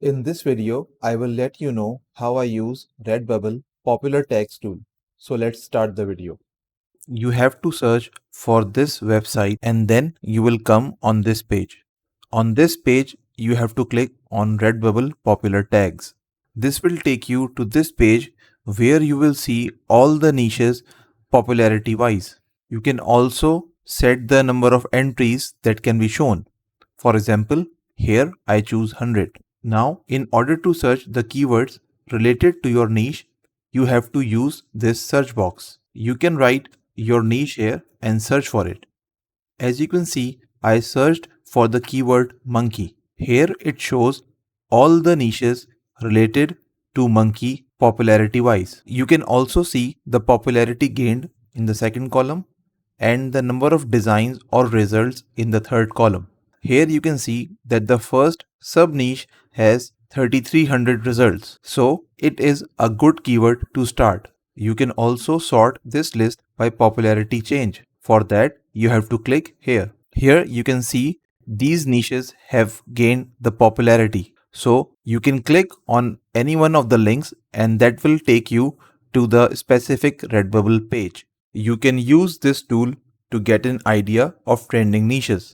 In this video, I will let you know how I use Redbubble popular text tool. So let's start the video. You have to search for this website and then you will come on this page. On this page, you have to click on Redbubble popular tags. This will take you to this page where you will see all the niches popularity wise. You can also set the number of entries that can be shown. For example, here I choose 100. Now, in order to search the keywords related to your niche, you have to use this search box. You can write your niche here and search for it. As you can see, I searched for the keyword monkey. Here it shows all the niches related to monkey popularity wise. You can also see the popularity gained in the second column and the number of designs or results in the third column. Here you can see that the first sub niche has 3300 results. So it is a good keyword to start. You can also sort this list by popularity change. For that, you have to click here. Here you can see these niches have gained the popularity. So you can click on any one of the links and that will take you to the specific Redbubble page. You can use this tool to get an idea of trending niches.